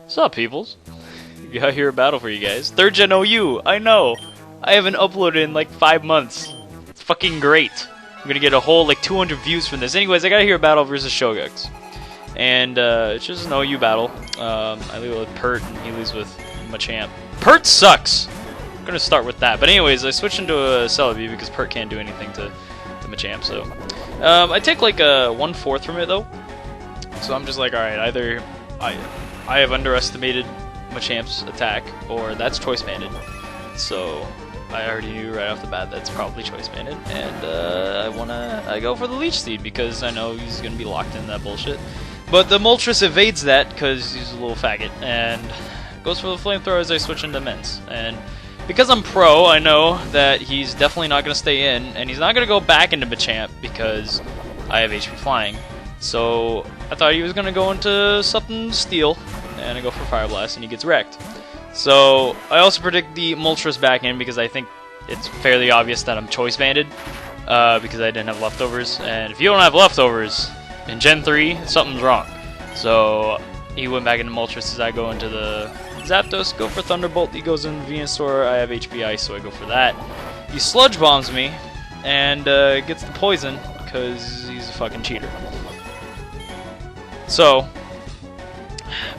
What's up, peoples? Got here a battle for you guys. 3rd Gen OU, I know! I haven't uploaded in like 5 months. It's fucking great. I'm gonna get a whole like 200 views from this. Anyways, I got here a battle versus ScHoGuX. And it's just an OU battle. I leave with Pert and he leaves with Machamp. Pert sucks! I'm gonna start with that. But anyways, I switched into a Celebi because Pert can't do anything to Machamp, so. I take like a 1/4 from it though. So I'm just like, alright, either I have underestimated Machamp's attack, or that's choice banded. So I already knew right off the bat that's probably choice banded, and I go for the Leech Seed because I know he's gonna be locked in that bullshit. But the Moltres evades that because he's a little faggot and goes for the Flamethrower as I switch into Mints. And because I'm pro, I know that he's definitely not gonna stay in, and he's not gonna go back into Machamp because I have HP Flying. So I thought he was gonna go into something Steel, and I go for Fire Blast, and he gets wrecked. So I also predict the Moltres back in because I think it's fairly obvious that I'm choice banded because I didn't have leftovers. And if you don't have leftovers in Gen 3, something's wrong. So he went back into Moltres as I go into the Zapdos, go for Thunderbolt. He goes into Venusaur. I have HP Ice, so I go for that. He Sludge Bombs me and gets the poison because he's a fucking cheater. So,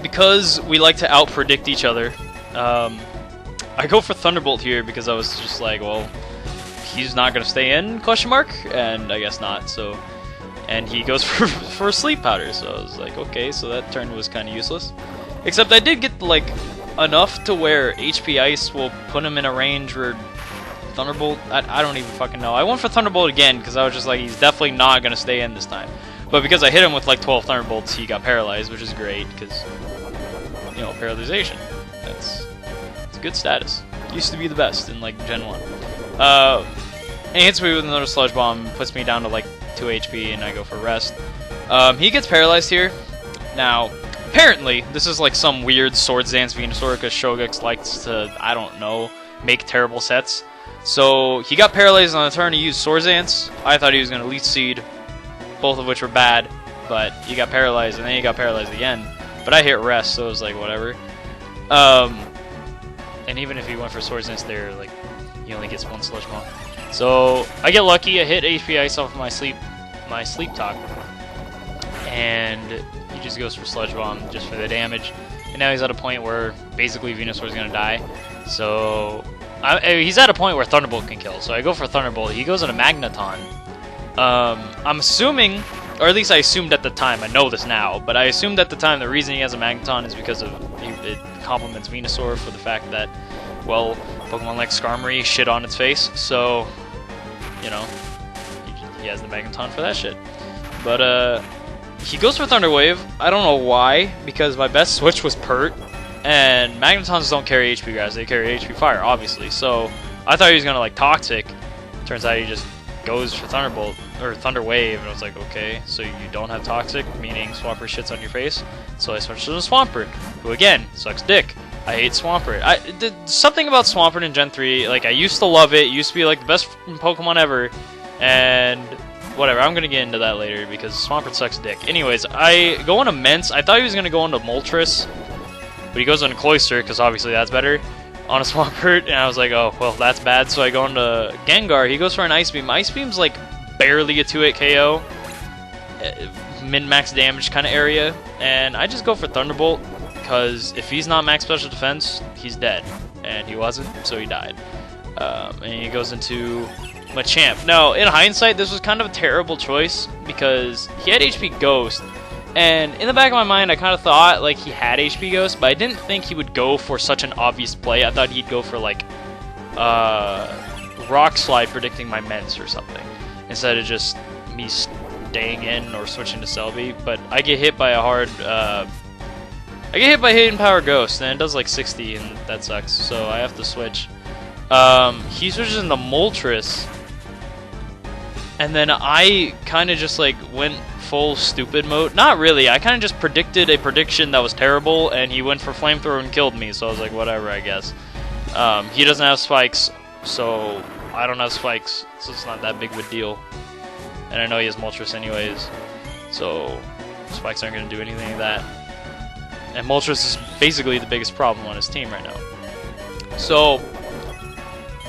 because we like to out-predict each other, I go for Thunderbolt here because I was just like, well, he's not going to stay in, question mark? And I guess not, so. And he goes for Sleep Powder, so I was like, okay, so that turn was kind of useless. Except I did get, like, enough to where HP Ice will put him in a range where Thunderbolt, I don't even fucking know. I went for Thunderbolt again because I was just like, he's definitely not going to stay in this time. But because I hit him with like 12 Thunderbolts, he got paralyzed, which is great because, you know, paralyzation. It's a good status. Used to be the best in like Gen 1. And he hits me with another Sludge Bomb, puts me down to like 2 HP, and I go for rest. He gets paralyzed here. Now, apparently, this is like some weird Swords Dance Venusaur because ScHoGuX likes to, I don't know, make terrible sets. So he got paralyzed on the turn. He used Swords Dance. I thought he was going to Leech Seed, both of which were bad, but he got paralyzed, and then he got paralyzed again. But I hit rest, so it was like, whatever. And even if he went for Swords Dance there, like, he only gets 1 Sludge Bomb. So I get lucky. I hit HP Ice off of my Sleep Talk, and he just goes for Sludge Bomb just for the damage. And now he's at a point where basically Venusaur is gonna die. So he's at a point where Thunderbolt can kill. So I go for Thunderbolt. He goes into Magneton. I'm assuming, or at least I assumed at the time, I know this now, but I assumed at the time the reason he has a Magneton is because of it complements Venusaur for the fact that, well, Pokemon like Skarmory shit on its face, so, you know, he has the Magneton for that shit. But, he goes for Thunder Wave. I don't know why, because my best switch was Pert, and Magnetons don't carry HP Grass, they carry HP Fire, obviously, so I thought he was gonna, like, Toxic. Turns out he just goes for Thunderbolt, or Thunder Wave, and I was like, okay, so you don't have Toxic, meaning Swampert shits on your face, so I switched to the Swampert, who again, sucks dick. I hate Swampert. Something about Swampert in Gen 3, like, I used to love it used to be like the best Pokemon ever, and whatever, I'm gonna get into that later, because Swampert sucks dick. Anyways, I go into Mints. I thought he was gonna go into Moltres, but he goes into Cloyster, because obviously that's better, on a Swampert, and I was like, oh, well, that's bad, so I go into Gengar. He goes for an Ice Beam. Ice Beam's like barely a 2-hit KO, min-max damage kind of area, and I just go for Thunderbolt, because if he's not max special defense, he's dead, and he wasn't, so he died. And he goes into Machamp. Now, in hindsight, this was kind of a terrible choice, because he had HP Ghost, and in the back of my mind, I kind of thought like he had HP Ghost, but I didn't think he would go for such an obvious play. I thought he'd go for like Rock Slide predicting my Ments or something, instead of just me staying in or switching to Celebi. But I get hit by a hard, I get hit by Hidden Power Ghost, and it does like 60, and that sucks. So I have to switch. He switches into Moltres, and then I kind of just like went full stupid mode. Not really, I kind of just predicted a prediction that was terrible, and he went for Flamethrower and killed me, so I was like, whatever, I guess. He doesn't have spikes, so I don't have spikes, so it's not that big of a deal. And I know he has Moltres anyways, so spikes aren't going to do anything like that. And Moltres is basically the biggest problem on his team right now. So,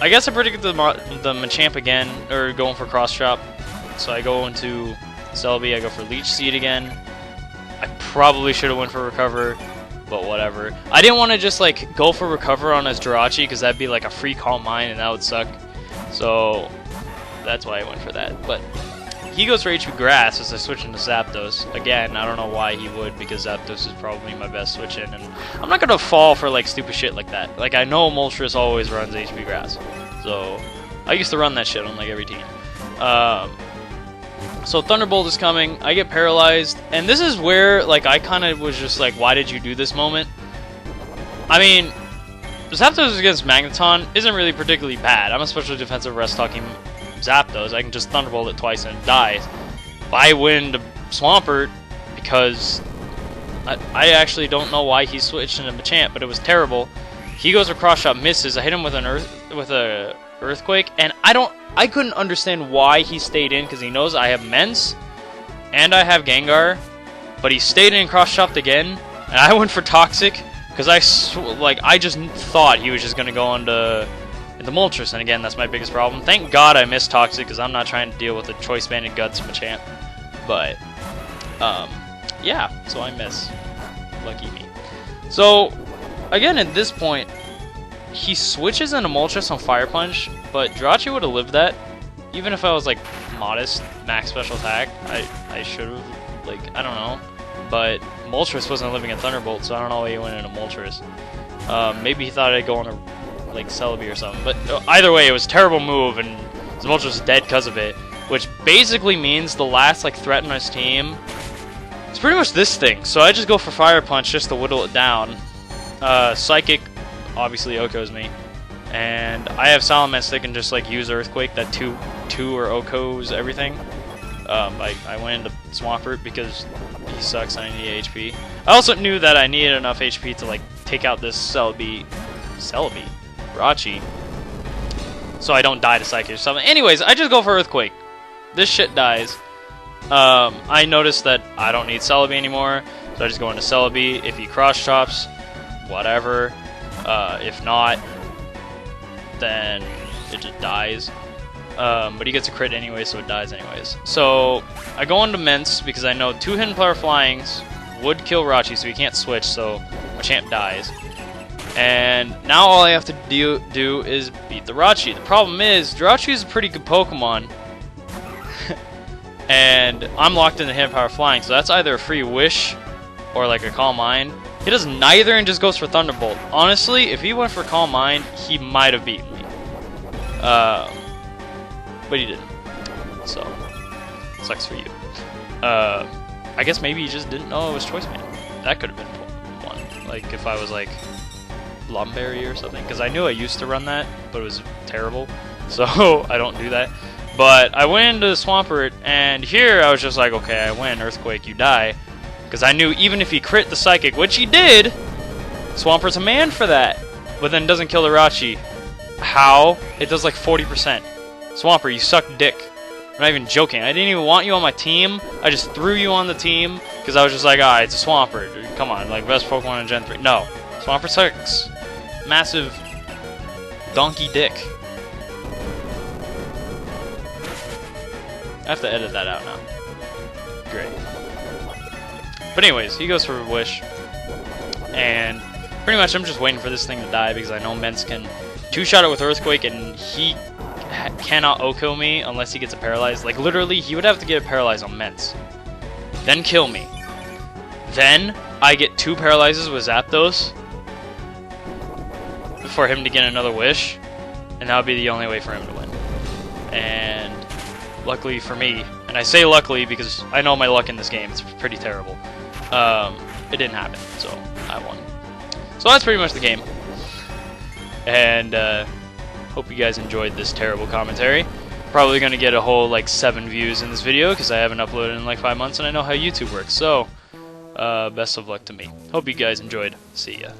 I guess I predicted the Machamp again, or going for Cross Chop. So I go into Celebi, I go for Leech Seed again. I probably should have went for Recover, but whatever. I didn't want to just like go for Recover on his Jirachi, because that'd be like a free Calm Mind and that would suck. So that's why I went for that. But he goes for HP Grass as I switch into Zapdos. Again, I don't know why he would, because Zapdos is probably my best switch in, and I'm not gonna fall for like stupid shit like that. Like, I know Moltres always runs HP Grass, so I used to run that shit on like every team. So Thunderbolt is coming, I get paralyzed, and this is where like I kind of was just like, why did you do this moment? I mean, Zapdos against Magneton isn't really particularly bad. I'm a special defensive rest talking Zapdos. I can just Thunderbolt it twice and it dies. But I win to Swampert because I actually don't know why he switched into Machamp, but it was terrible. He goes for Cross Shot, misses. I hit him with a Earthquake, and I couldn't understand why he stayed in, because he knows I have Mence and I have Gengar, but he stayed in and Cross Chopped again, and I went for Toxic because I just thought he was just gonna go into Moltres, and again, that's my biggest problem. Thank God I missed Toxic, because I'm not trying to deal with the Choice Banded Guts Machamp. But, yeah, so I miss. Lucky me. So, again, at this point, he switches into Moltres on Fire Punch, but Jirachi would have lived that. Even if I was, like, modest, max special attack, I should have, like, I don't know. But Moltres wasn't living in Thunderbolt, so I don't know why he went into Moltres. Maybe he thought I'd go on a like Celebi or something, but either way, it was a terrible move, and Moltres was dead because of it, which basically means the last like threat on his team is pretty much this thing. So I just go for Fire Punch just to whittle it down. Psychic obviously OHKOs me, and I have Salamence that can just like use Earthquake that two or OHKOs everything. I went into Swampert because he sucks and I need HP. I also knew that I needed enough HP to like take out this Celebi, Jirachi, so I don't die to Psychic or something. Anyways, I just go for Earthquake. This shit dies. I noticed that I don't need Celebi anymore, so I just go into Celebi. If he Cross Chops, whatever. If not, then it just dies. But he gets a crit anyway, so it dies anyways. So I go into Mence because I know 2 Hidden Power Flyings would kill Jirachi, so he can't switch, so Machamp dies. And now all I have to do is beat the Jirachi. The problem is, Jirachi is a pretty good Pokemon. And I'm locked into Hidden Power Flying, so that's either a free Wish or like a Calm Mind. He does neither and just goes for Thunderbolt. Honestly, if he went for Calm Mind, he might have beaten me. But he didn't. So, sucks for you. I guess maybe he just didn't know it was Choice Man. That could have been one. Like, if I was like Lumberry or something, because I knew I used to run that, but it was terrible, so I don't do that. But I went into Swampert, and here I was just like, okay, I win, Earthquake, you die, because I knew even if he crit the Psychic, which he did, Swampert's a man for that, but then doesn't kill the Jirachi. How? It does like 40%. Swampert, you suck dick. I'm not even joking. I didn't even want you on my team. I just threw you on the team because I was just like, ah, it's a Swampert. Come on, like best Pokemon in Gen 3. No, Swampert sucks. Massive donkey dick. I have to edit that out now. Great. But anyways, he goes for a Wish. And pretty much I'm just waiting for this thing to die because I know Mence can two-shot it with Earthquake, and he cannot OHKO me unless he gets a Paralyze. Like, literally, he would have to get a Paralyze on Mence. Then kill me. Then I get 2 Paralyzes with Zapdos for him to get another Wish, and that would be the only way for him to win. And luckily for me, and I say luckily because I know my luck in this game, it's pretty terrible, it didn't happen, so I won. So that's pretty much the game. And hope you guys enjoyed this terrible commentary. Probably going to get a whole like 7 views in this video because I haven't uploaded in like 5 months and I know how YouTube works. So best of luck to me. Hope you guys enjoyed. See ya.